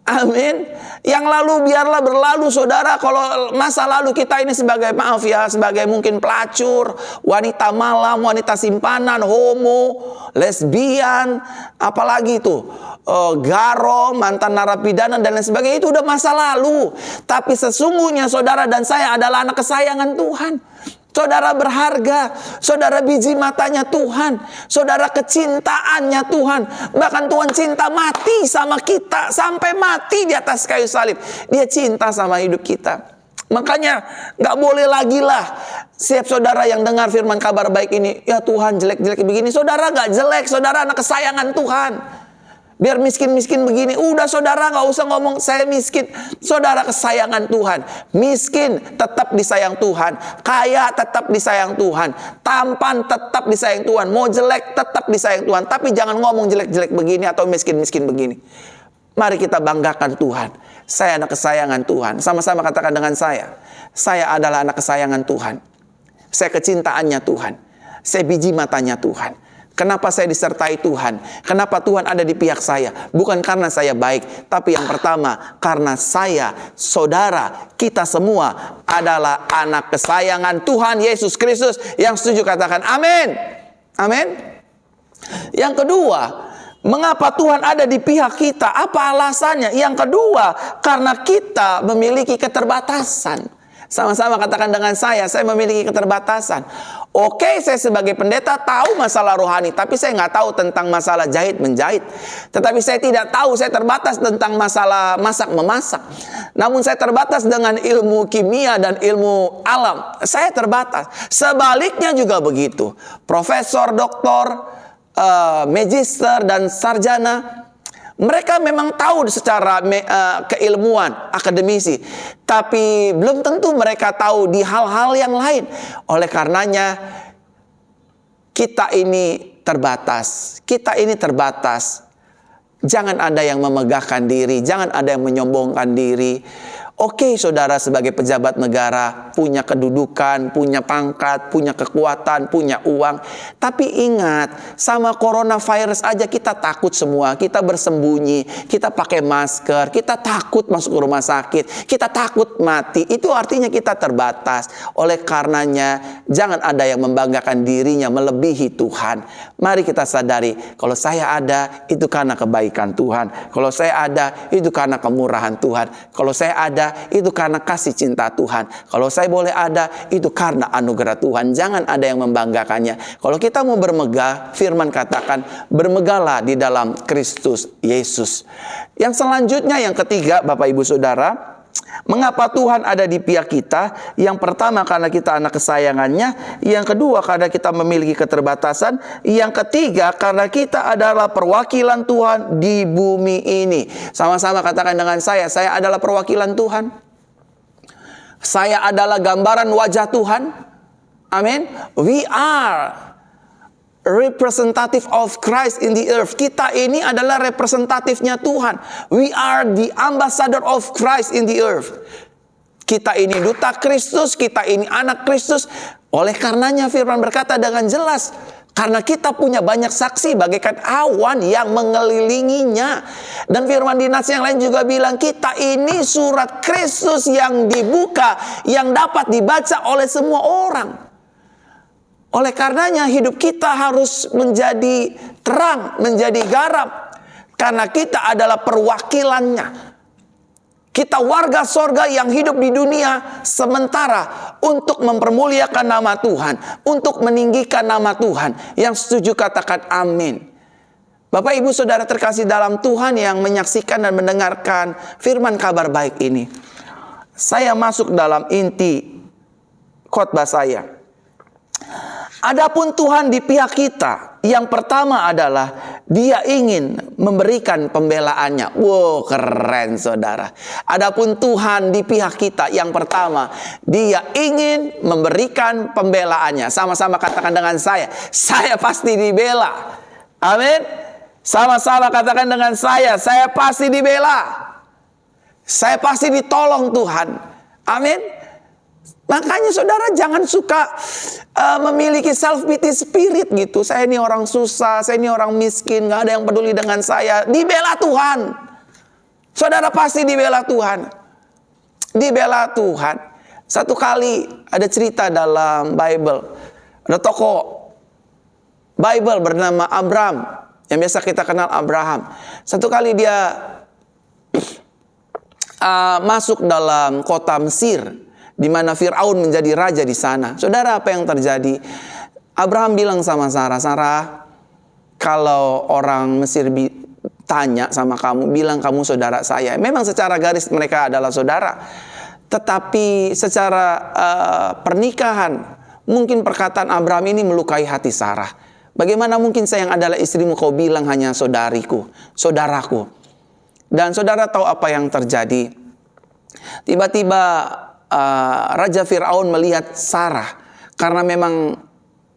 Amin. Yang lalu biarlah berlalu saudara. Kalau masa lalu kita ini sebagai sebagai mungkin pelacur, wanita malam, wanita simpanan, homo, lesbian, apalagi itu garo, mantan narapidana dan lain sebagainya, itu udah masa lalu. Tapi sesungguhnya saudara dan saya adalah anak kesayangan Tuhan. Saudara berharga, saudara biji matanya Tuhan, saudara kecintaannya Tuhan. Bahkan Tuhan cinta mati sama kita, sampai mati di atas kayu salib. Dia cinta sama hidup kita. Makanya gak boleh lagi lah setiap saudara yang dengar firman kabar baik ini, ya Tuhan jelek-jelek begini. Saudara gak jelek, saudara anak kesayangan Tuhan. Biar miskin-miskin begini, udah saudara gak usah ngomong saya miskin. Saudara kesayangan Tuhan. Miskin tetap disayang Tuhan. Kaya tetap disayang Tuhan. Tampan tetap disayang Tuhan. Mau jelek tetap disayang Tuhan. Tapi jangan ngomong jelek-jelek begini atau miskin-miskin begini. Mari kita banggakan Tuhan. Saya anak kesayangan Tuhan. Sama-sama katakan dengan saya. Saya adalah anak kesayangan Tuhan. Saya kecintaannya Tuhan. Saya biji matanya Tuhan. Kenapa saya disertai Tuhan? Kenapa Tuhan ada di pihak saya? Bukan karena saya baik, tapi yang pertama karena saya, saudara, kita semua adalah anak kesayangan Tuhan Yesus Kristus. Yang setuju katakan amin. Amin. Yang kedua, mengapa Tuhan ada di pihak kita? Apa alasannya? Yang kedua, karena kita memiliki keterbatasan. Sama-sama katakan dengan saya memiliki keterbatasan. Oke, saya sebagai pendeta tahu masalah rohani, tapi saya nggak tahu tentang masalah jahit menjahit. Tetapi saya tidak tahu, saya terbatas tentang masalah masak memasak. Namun saya terbatas dengan ilmu kimia dan ilmu alam. Saya terbatas. Sebaliknya juga begitu. Profesor, doktor, magister dan sarjana, mereka memang tahu secara keilmuan, akademisi. Tapi belum tentu mereka tahu di hal-hal yang lain. Oleh karenanya, kita ini terbatas. Kita ini terbatas. Jangan ada yang memegahkan diri. Jangan ada yang menyombongkan diri. Oke, saudara sebagai pejabat negara, punya kedudukan, punya pangkat, punya kekuatan, punya uang. Tapi ingat, sama coronavirus aja kita takut semua. Kita bersembunyi, kita pakai masker, kita takut masuk ke rumah sakit, kita takut mati. Itu artinya kita terbatas. Oleh karenanya, jangan ada yang membanggakan dirinya melebihi Tuhan. Mari kita sadari, kalau saya ada, itu karena kebaikan Tuhan. Kalau saya ada, itu karena kemurahan Tuhan. Kalau saya ada, itu karena kasih cinta Tuhan. Kalau saya boleh ada, itu karena anugerah Tuhan. Jangan ada yang membanggakannya. Kalau kita mau bermegah, firman katakan, bermegahlah di dalam Kristus Yesus. Yang selanjutnya, yang ketiga, Bapak Ibu Saudara, Mengapa Tuhan ada di pihak kita? Yang pertama karena kita anak kesayangannya. Yang kedua karena kita memiliki keterbatasan. Yang ketiga karena kita adalah perwakilan Tuhan di bumi ini. Sama-sama katakan dengan saya adalah perwakilan Tuhan. Saya adalah gambaran wajah Tuhan. Amin. We are representative of Christ in the earth. Kita ini adalah representatifnya Tuhan. We are the ambassador of Christ in the earth. Kita ini duta Kristus, kita ini anak Kristus. Oleh karenanya firman berkata dengan jelas, karena kita punya banyak saksi bagaikan awan yang mengelilinginya. Dan firman di nas yang lain juga bilang, kita ini surat Kristus yang dibuka, yang dapat dibaca oleh semua orang. Oleh karenanya hidup kita harus menjadi terang, menjadi garam. Karena kita adalah perwakilannya. Kita warga sorga yang hidup di dunia sementara untuk mempermuliakan nama Tuhan. Untuk meninggikan nama Tuhan. Yang setuju katakan amin. Bapak ibu saudara terkasih dalam Tuhan yang menyaksikan dan mendengarkan firman kabar baik ini. Saya masuk dalam inti khotbah saya. Adapun Tuhan di pihak kita, yang pertama adalah Dia ingin memberikan pembelaannya. Wow, keren saudara. Adapun Tuhan di pihak kita, yang pertama, Dia ingin memberikan pembelaannya. Sama-sama katakan dengan saya pasti dibela. Amin. Sama-sama katakan dengan saya pasti dibela. Saya pasti ditolong Tuhan. Amin. Makanya saudara jangan suka memiliki self pity spirit gitu. Saya ini orang susah, saya ini orang miskin, gak ada yang peduli dengan saya. Dibela Tuhan. Saudara pasti dibela Tuhan. Dibela Tuhan. Satu kali ada cerita dalam Bible. Ada tokoh Bible bernama Abraham. Yang biasa kita kenal Abraham. Satu kali dia masuk dalam kota Mesir, di mana Fir'aun menjadi raja di sana. Saudara, apa yang terjadi? Abraham bilang sama Sarah, kalau orang Mesir tanya sama kamu, bilang kamu saudara saya. Memang secara garis mereka adalah saudara. Tetapi secara pernikahan, mungkin perkataan Abraham ini melukai hati Sarah. Bagaimana mungkin saya yang adalah istrimu kau bilang hanya saudariku, saudaraku. Dan saudara tahu apa yang terjadi? Tiba-tiba Raja Fir'aun melihat Sarah. Karena memang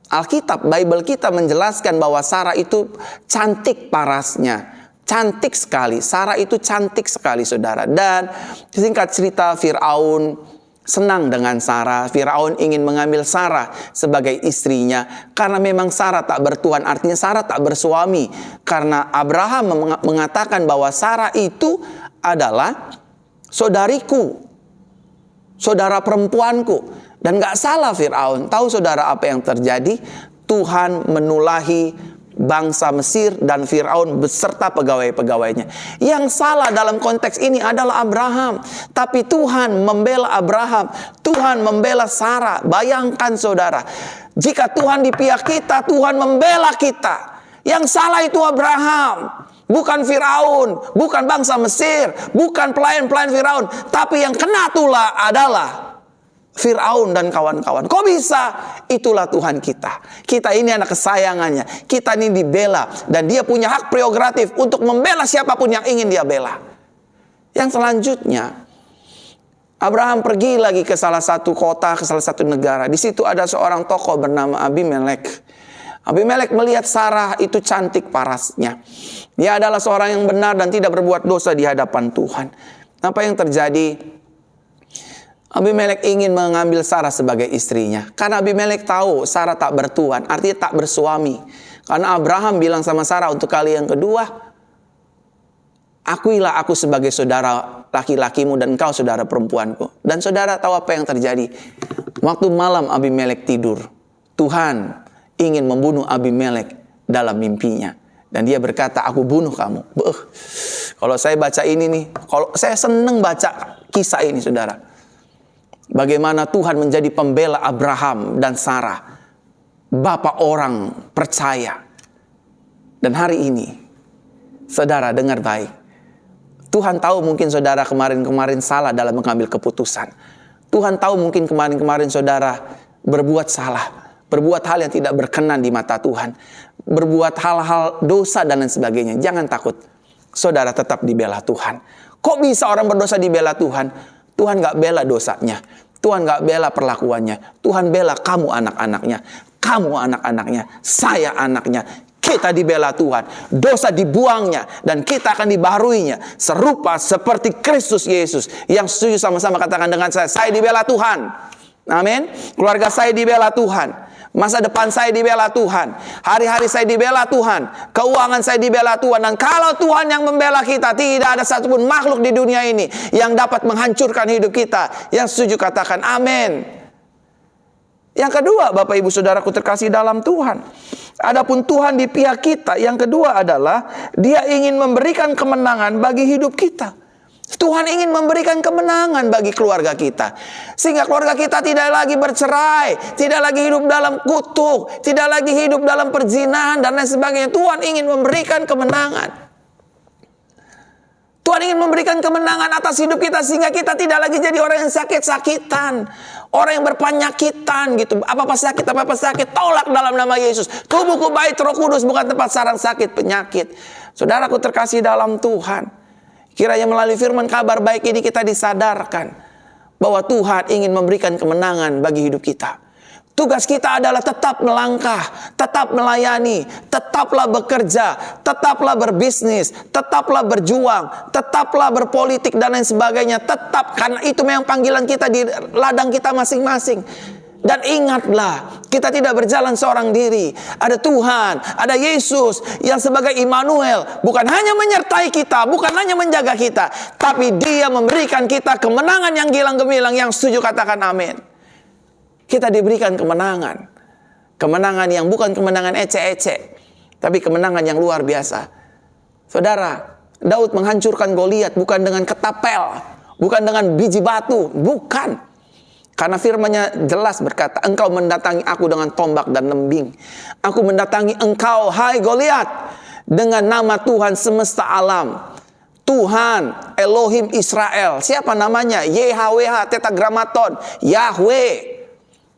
Alkitab, Bible kita menjelaskan bahwa Sarah itu cantik parasnya. Cantik sekali. Sarah itu cantik sekali saudara. Dan singkat cerita Fir'aun senang dengan Sarah. Fir'aun ingin mengambil Sarah sebagai istrinya. Karena memang Sarah tak bertuan. Artinya Sarah tak bersuami. Karena Abraham mengatakan bahwa Sarah itu adalah saudariku, saudara perempuanku. Dan gak salah Fir'aun. Tahu saudara apa yang terjadi? Tuhan menulahi bangsa Mesir dan Fir'aun beserta pegawai-pegawainya. Yang salah dalam konteks ini adalah Abraham. Tapi Tuhan membela Abraham. Tuhan membela Sarah. Bayangkan saudara, jika Tuhan di pihak kita, Tuhan membela kita. Yang salah itu Abraham, bukan Firaun, bukan bangsa Mesir, bukan pelayan-pelayan Firaun, tapi yang kena tulah adalah Firaun dan kawan-kawan. Kok bisa? Itulah Tuhan kita. Kita ini anak kesayangannya. Kita ini dibela dan Dia punya hak prerogatif untuk membela siapapun yang ingin Dia bela. Yang selanjutnya, Abraham pergi lagi ke salah satu kota, ke salah satu negara. Di situ ada seorang tokoh bernama Abimelek. Abimelek melihat Sarah itu cantik parasnya. Dia adalah seorang yang benar dan tidak berbuat dosa di hadapan Tuhan. Apa yang terjadi? Abimelek ingin mengambil Sarah sebagai istrinya. Karena Abimelek tahu Sarah tak bertuan, artinya tak bersuami. Karena Abraham bilang sama Sarah untuk kali yang kedua, akuilah aku sebagai saudara laki-lakimu dan engkau saudara perempuanku. Dan saudara tahu apa yang terjadi? Waktu malam Abimelek tidur, Tuhan ingin membunuh Abimelek dalam mimpinya. Dan dia berkata, aku bunuh kamu. Kalau saya baca ini nih, kalau saya senang baca kisah ini saudara. Bagaimana Tuhan menjadi pembela Abraham dan Sarah. Bapak orang percaya. Dan hari ini, saudara dengar baik. Tuhan tahu mungkin saudara kemarin-kemarin salah dalam mengambil keputusan. Tuhan tahu mungkin kemarin-kemarin saudara berbuat salah, berbuat hal yang tidak berkenan di mata Tuhan, berbuat hal-hal dosa dan lain sebagainya. Jangan takut, saudara tetap dibela Tuhan. Kok bisa orang berdosa dibela Tuhan? Tuhan gak bela dosanya, Tuhan gak bela perlakuannya, Tuhan bela kamu anak-anaknya, kamu anak-anaknya, saya anaknya. Kita dibela Tuhan, dosa dibuangnya, dan kita akan dibaharuinya serupa seperti Kristus Yesus. Yang setuju sama-sama katakan dengan saya dibela Tuhan. Amin. Keluarga saya dibela Tuhan, masa depan saya dibela Tuhan, hari-hari saya dibela Tuhan, keuangan saya dibela Tuhan. Dan kalau Tuhan yang membela kita, tidak ada satupun makhluk di dunia ini yang dapat menghancurkan hidup kita. Yang setuju katakan amin. Yang kedua, Bapak Ibu Saudaraku terkasih dalam Tuhan, adapun Tuhan di pihak kita, yang kedua adalah Dia ingin memberikan kemenangan bagi hidup kita. Tuhan ingin memberikan kemenangan bagi keluarga kita, sehingga keluarga kita tidak lagi bercerai, tidak lagi hidup dalam kutuk, tidak lagi hidup dalam perzinahan dan lain sebagainya. Tuhan ingin memberikan kemenangan. Tuhan ingin memberikan kemenangan atas hidup kita, sehingga kita tidak lagi jadi orang yang sakit-sakitan, orang yang berpenyakitan gitu. Apa-apa sakit, tolak dalam nama Yesus. Tubuhku bait Roh Kudus, bukan tempat sarang sakit, penyakit. Saudaraku terkasih dalam Tuhan, kiranya melalui firman kabar baik ini kita disadarkan bahwa Tuhan ingin memberikan kemenangan bagi hidup kita. Tugas kita adalah tetap melangkah, tetap melayani, tetaplah bekerja, tetaplah berbisnis, tetaplah berjuang, tetaplah berpolitik dan lain sebagainya. Tetap, karena itu memang panggilan kita di ladang kita masing-masing. Dan ingatlah, kita tidak berjalan seorang diri. Ada Tuhan, ada Yesus yang sebagai Immanuel, bukan hanya menyertai kita, bukan hanya menjaga kita, tapi Dia memberikan kita kemenangan yang gilang gemilang. Yang setuju katakan amin. Kita diberikan kemenangan. Kemenangan yang bukan kemenangan ece-ece, tapi kemenangan yang luar biasa. Saudara, Daud menghancurkan Goliat bukan dengan ketapel, bukan dengan biji batu, bukan. Karena firman-Nya jelas berkata, engkau mendatangi aku dengan tombak dan lembing. Aku mendatangi engkau, hai Goliat, dengan nama Tuhan semesta alam. Tuhan Elohim Israel. Siapa namanya? YHWH Tetragrammaton, Yahweh.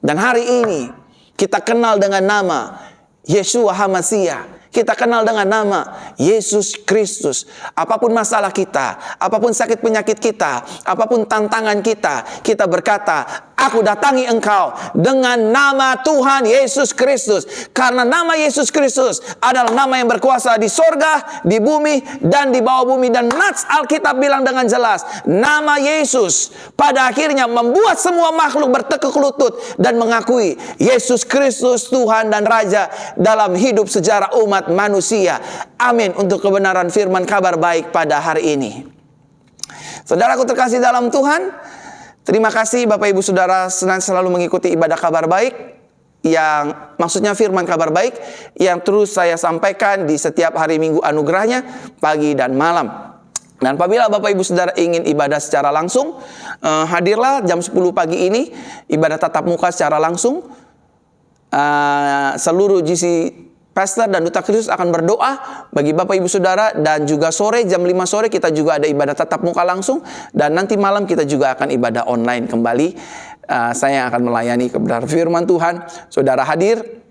Dan hari ini kita kenal dengan nama Yeshua HaMashiach. Kita kenal dengan nama Yesus Kristus. Apapun masalah kita, apapun sakit penyakit kita, apapun tantangan kita, kita berkata, aku datangi engkau dengan nama Tuhan Yesus Kristus. Karena nama Yesus Kristus adalah nama yang berkuasa di sorga, di bumi, dan di bawah bumi. Dan Nats Alkitab bilang dengan jelas, nama Yesus pada akhirnya membuat semua makhluk bertekuk lutut dan mengakui Yesus Kristus Tuhan dan Raja dalam hidup sejarah umat manusia. Amin untuk kebenaran firman kabar baik pada hari ini. Saudaraku terkasih dalam Tuhan, terima kasih Bapak Ibu Saudara selalu mengikuti ibadah kabar baik, yang maksudnya firman kabar baik yang terus saya sampaikan di setiap hari Minggu anugerahnya pagi dan malam. Dan apabila Bapak Ibu Saudara ingin ibadah secara langsung, hadirlah jam 10 pagi ini, ibadah tatap muka secara langsung. Seluruh GC Pastor dan Duta Kristus akan berdoa bagi Bapak Ibu Saudara. Dan juga sore jam 5 sore kita juga ada ibadah tatap muka langsung. Dan nanti malam kita juga akan ibadah online kembali. Saya akan melayani kebenaran firman Tuhan. Saudara hadir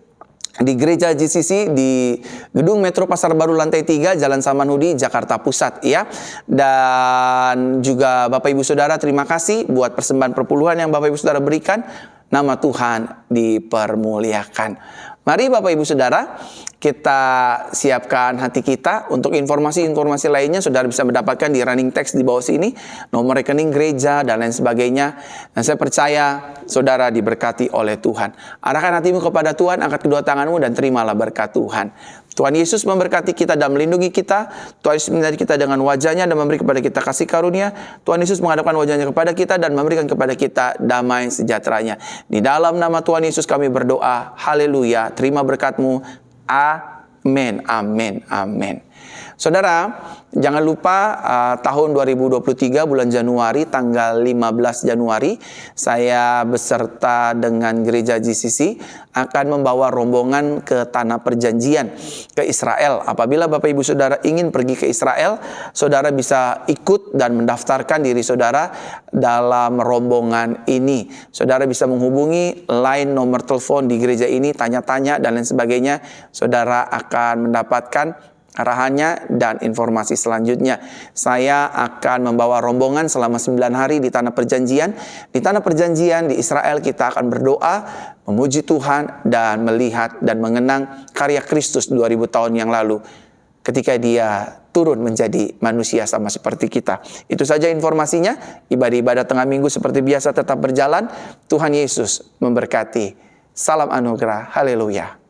di Gereja GCC di Gedung Metro Pasar Baru lantai 3 Jalan Samanhudi, Jakarta Pusat ya. Dan juga Bapak Ibu Saudara, terima kasih buat persembahan perpuluhan yang Bapak Ibu Saudara berikan. Nama Tuhan dipermuliakan. Mari Bapak Ibu Saudara, kita siapkan hati kita untuk informasi-informasi lainnya. Saudara bisa mendapatkan di running text di bawah sini, nomor rekening gereja dan lain sebagainya. Dan saya percaya saudara diberkati oleh Tuhan. Arahkan hatimu kepada Tuhan, angkat kedua tanganmu dan terimalah berkat Tuhan. Tuhan Yesus memberkati kita dan melindungi kita. Tuhan Yesus menyertai kita dengan wajahnya dan memberi kepada kita kasih karunia. Tuhan Yesus menghadapkan wajahnya kepada kita dan memberikan kepada kita damai sejahteranya. Di dalam nama Tuhan Yesus kami berdoa. Haleluya. Terima berkat-Mu. Amin. Amin. Amin. Saudara, jangan lupa tahun 2023 bulan Januari, tanggal 15 Januari, saya beserta dengan gereja GCC akan membawa rombongan ke Tanah Perjanjian, ke Israel. Apabila Bapak Ibu Saudara ingin pergi ke Israel, saudara bisa ikut dan mendaftarkan diri saudara dalam rombongan ini. Saudara bisa menghubungi line nomor telepon di gereja ini, tanya-tanya dan lain sebagainya. Saudara akan mendapatkan arahannya dan informasi selanjutnya. Saya akan membawa rombongan selama 9 hari di Tanah Perjanjian. Di Tanah Perjanjian di Israel kita akan berdoa, memuji Tuhan dan melihat dan mengenang karya Kristus 2000 tahun yang lalu ketika Dia turun menjadi manusia sama seperti kita. Itu saja informasinya. Ibadah-ibadah tengah minggu seperti biasa tetap berjalan. Tuhan Yesus memberkati. Salam anugerah. Haleluya.